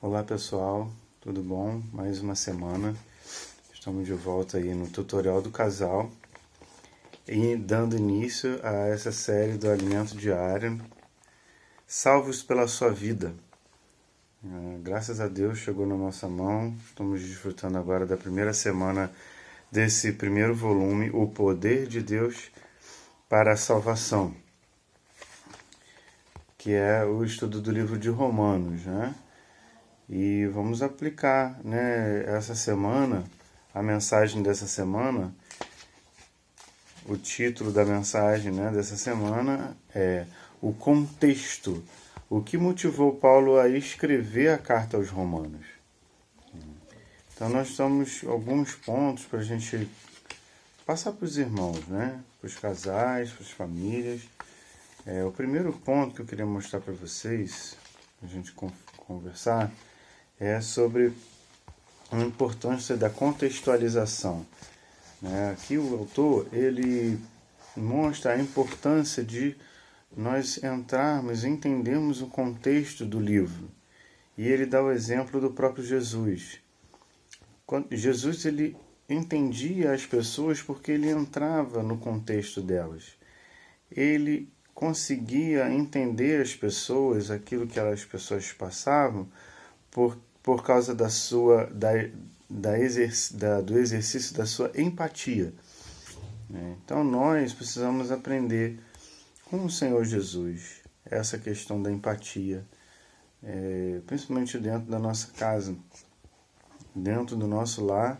Olá pessoal, tudo bom? Mais uma semana, estamos de volta aí no tutorial do casal e dando início a essa série do alimento diário, salvos pela sua vida. Graças a Deus chegou na nossa mão, estamos desfrutando agora da primeira semana desse primeiro volume, O Poder de Deus para a Salvação, que é o estudo do livro de Romanos, né? E vamos aplicar, né, essa semana, a mensagem dessa semana. O título da mensagem, né, dessa semana é o contexto, o que motivou Paulo a escrever a carta aos Romanos. Então nós temos alguns pontos para a gente passar para os irmãos, né, para os casais, para as famílias. O primeiro ponto que eu queria mostrar para vocês, a gente conversar, é sobre a importância da contextualização. Aqui o autor, ele mostra a importância de nós entrarmos e entendermos o contexto do livro. E ele dá o exemplo do próprio Jesus. Jesus, ele entendia as pessoas porque ele entrava no contexto delas. Ele conseguia entender as pessoas, aquilo que as pessoas passavam, por causa do exercício da sua empatia. Então nós precisamos aprender com o Senhor Jesus essa questão da empatia, principalmente dentro da nossa casa, dentro do nosso lar,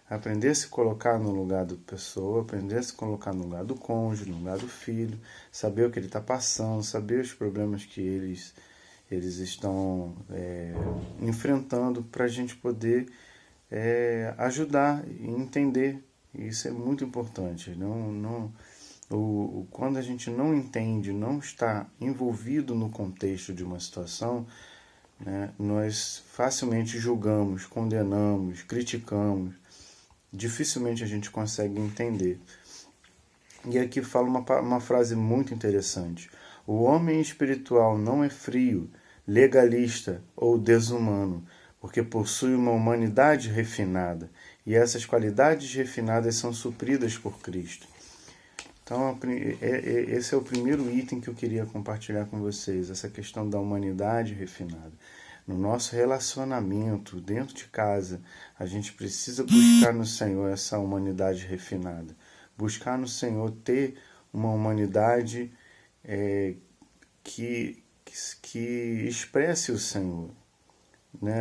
aprender a se colocar no lugar da pessoa, aprender a se colocar no lugar do cônjuge, no lugar do filho, saber o que ele está passando, saber os problemas que eles estão enfrentando, para a gente poder ajudar e entender. Isso é muito importante. Quando a gente não entende, não está envolvido no contexto de uma situação, né, nós facilmente julgamos, condenamos, criticamos. Dificilmente a gente consegue entender. E aqui fala uma frase muito interessante. O homem espiritual não é frio, legalista ou desumano, porque possui uma humanidade refinada, e essas qualidades refinadas são supridas por Cristo. Então, esse é o primeiro item que eu queria compartilhar com vocês, essa questão da humanidade refinada. No nosso relacionamento, dentro de casa, a gente precisa buscar no Senhor essa humanidade refinada. Buscar no Senhor ter uma humanidade que expresse o Senhor.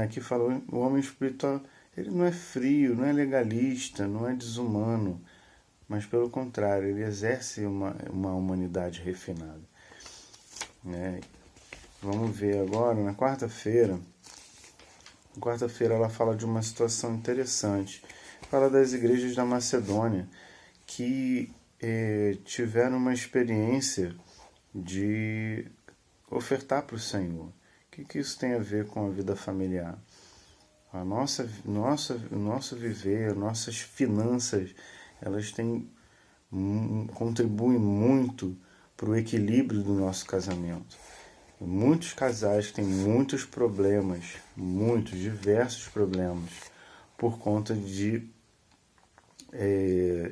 Aqui falou, o homem espiritual, ele não é frio, não é legalista, não é desumano, mas pelo contrário, ele exerce uma humanidade refinada. Vamos ver agora, na quarta-feira ela fala de uma situação interessante. Fala das igrejas da Macedônia, que tiveram uma experiência de ofertar para o Senhor. O que isso tem a ver com a vida familiar? O nosso viver, nossas finanças, elas contribuem muito para o equilíbrio do nosso casamento. Muitos casais têm muitos problemas, diversos problemas, por conta de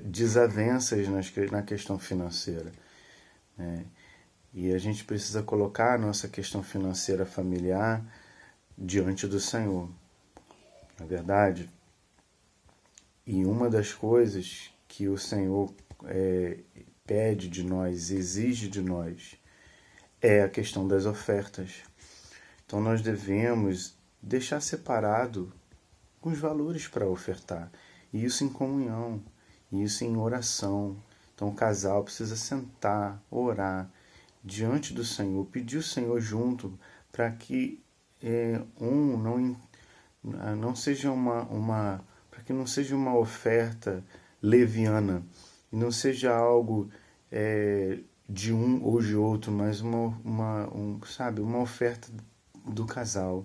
desavenças na questão financeira. E a gente precisa colocar a nossa questão financeira familiar diante do Senhor. Na verdade, e uma das coisas que o Senhor pede de nós, exige de nós, é a questão das ofertas. Então nós devemos deixar separado os valores para ofertar. E isso em comunhão, isso em oração. Então o casal precisa sentar, orar diante do Senhor, pedir o Senhor junto, para que não seja para que não seja uma oferta leviana, e não seja algo de um ou de outro, mas uma oferta do casal.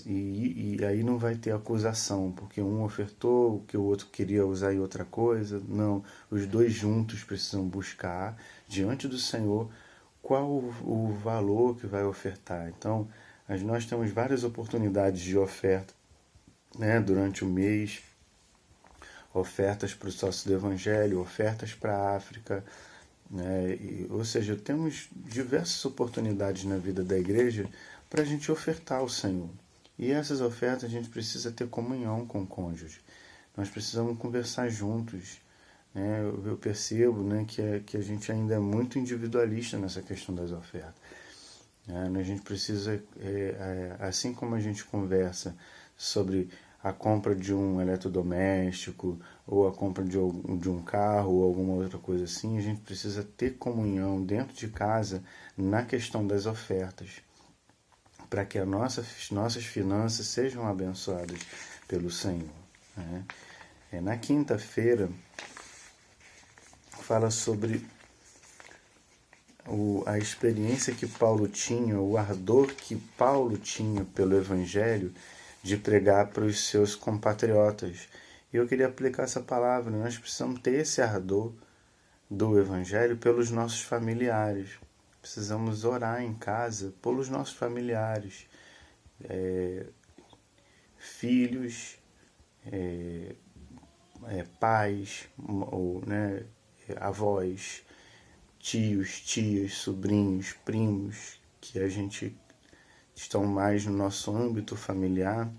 E aí não vai ter acusação, porque um ofertou, que o outro queria usar em outra coisa. Não, os dois juntos precisam buscar diante do Senhor qual o valor que vai ofertar. Então, Mas nós temos várias oportunidades de oferta, né, durante o mês, ofertas para o sócio do Evangelho, ofertas para a África, né? Ou seja, temos diversas oportunidades na vida da igreja para a gente ofertar ao Senhor. E essas ofertas a gente precisa ter comunhão com o cônjuge. Nós precisamos conversar juntos. Né? Eu percebo, né, que a gente ainda é muito individualista nessa questão das ofertas. A gente precisa, assim como a gente conversa sobre a compra de um eletrodoméstico ou a compra de um carro ou alguma outra coisa assim, a gente precisa ter comunhão dentro de casa na questão das ofertas, para que as nossas finanças sejam abençoadas pelo Senhor. Né? Na quinta-feira, fala sobre a experiência que Paulo tinha, o ardor que Paulo tinha pelo Evangelho de pregar para os seus compatriotas. E eu queria aplicar essa palavra. Nós precisamos ter esse ardor do Evangelho pelos nossos familiares. Precisamos orar em casa pelos nossos familiares, filhos, pais, ou, né, avós, tios, tias, sobrinhos, primos, que a gente estão mais no nosso âmbito familiar.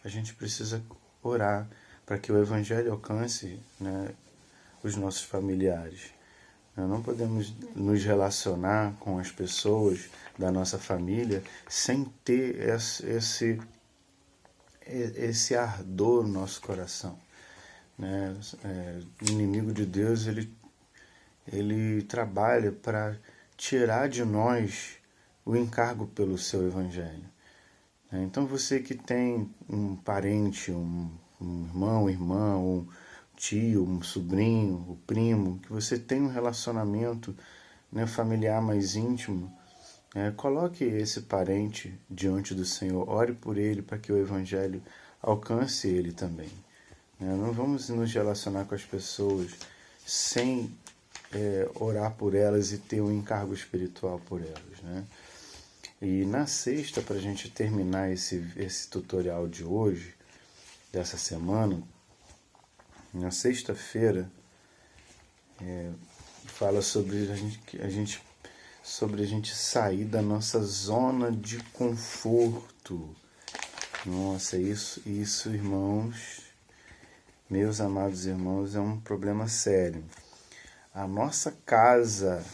A gente precisa orar para que o Evangelho alcance, né, os nossos familiares. Nós não podemos nos relacionar com as pessoas da nossa família sem ter esse ardor no nosso coração. Né? O inimigo de Deus, ele trabalha para tirar de nós o encargo pelo seu Evangelho. Então você que tem um parente, um irmão, irmã, um tio, um sobrinho, um primo, que você tem um relacionamento, né, familiar mais íntimo, coloque esse parente diante do Senhor, ore por ele para que o Evangelho alcance ele também. Não vamos nos relacionar com as pessoas sem orar por elas e ter um encargo espiritual por elas. Né? E na sexta, para a gente terminar esse tutorial de hoje, dessa semana, na sexta-feira, fala sobre a gente sair da nossa zona de conforto. Nossa, isso, irmãos, meus amados irmãos, é um problema sério. A nossa casa,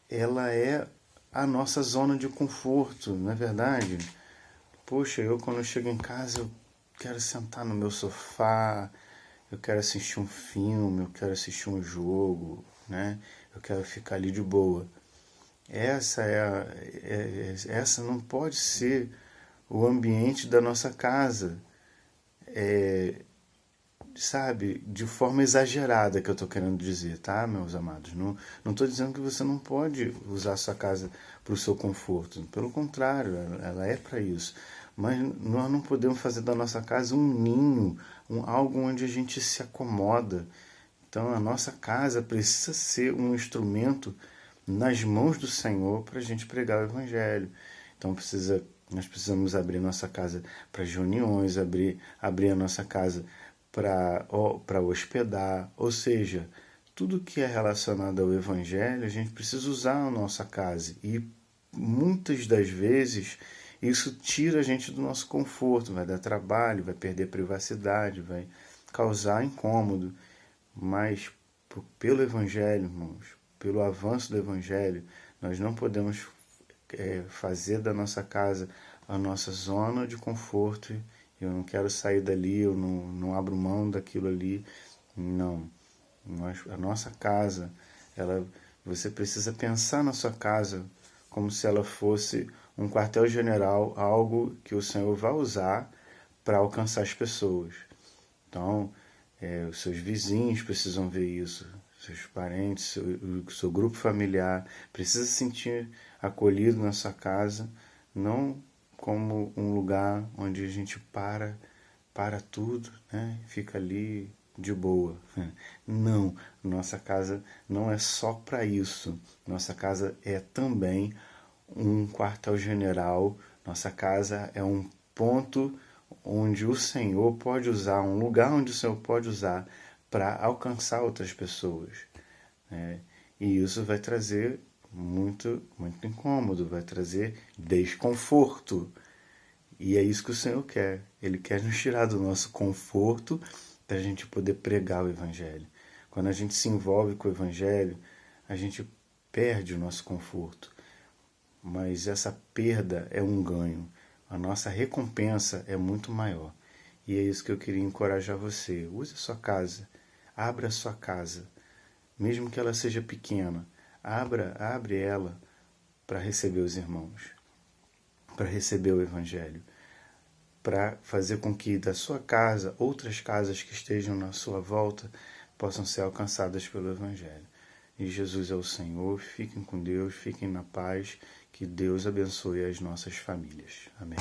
ela é a nossa zona de conforto, não é verdade? Poxa, quando eu chego em casa, eu quero sentar no meu sofá, eu quero assistir um filme, eu quero assistir um jogo, né? Eu quero ficar ali de boa. Essa não pode ser o ambiente da nossa casa. Sabe, de forma exagerada que eu estou querendo dizer, tá, meus amados? Não estou dizendo que você não pode usar a sua casa para o seu conforto. Pelo contrário, ela é para isso. Mas nós não podemos fazer da nossa casa um ninho, algo onde a gente se acomoda. Então a nossa casa precisa ser um instrumento nas mãos do Senhor para a gente pregar o Evangelho. Então nós precisamos abrir nossa casa para as reuniões, abrir a nossa casa para hospedar, ou seja, tudo que é relacionado ao Evangelho, a gente precisa usar a nossa casa. E muitas das vezes isso tira a gente do nosso conforto, vai dar trabalho, vai perder privacidade, vai causar incômodo. Mas pelo Evangelho, irmãos, pelo avanço do Evangelho, nós não podemos fazer da nossa casa a nossa zona de conforto. Eu não quero sair dali, eu não abro mão daquilo ali. Não. A nossa casa, você precisa pensar na sua casa como se ela fosse um quartel-general, algo que o Senhor vai usar para alcançar as pessoas. Então, os seus vizinhos precisam ver isso, seus parentes, o seu grupo familiar precisa se sentir acolhido na sua casa, não como um lugar onde a gente para tudo, né? Fica ali de boa. Não, nossa casa não é só para isso. Nossa casa é também um quartel-general, nossa casa é um ponto onde o Senhor pode usar, um lugar onde o Senhor pode usar para alcançar outras pessoas. Né? E isso vai trazer muito incômodo, vai trazer desconforto. E é isso que o Senhor quer. Ele quer nos tirar do nosso conforto para a gente poder pregar o Evangelho. Quando a gente se envolve com o Evangelho, a gente perde o nosso conforto. Mas essa perda é um ganho. A nossa recompensa é muito maior. E é isso que eu queria encorajar você. Use a sua casa. Abra a sua casa. Mesmo que ela seja pequena. Abre ela para receber os irmãos. Para receber o Evangelho. Para fazer com que da sua casa, outras casas que estejam na sua volta, possam ser alcançadas pelo Evangelho. E Jesus é o Senhor. Fiquem com Deus, fiquem na paz. Que Deus abençoe as nossas famílias. Amém.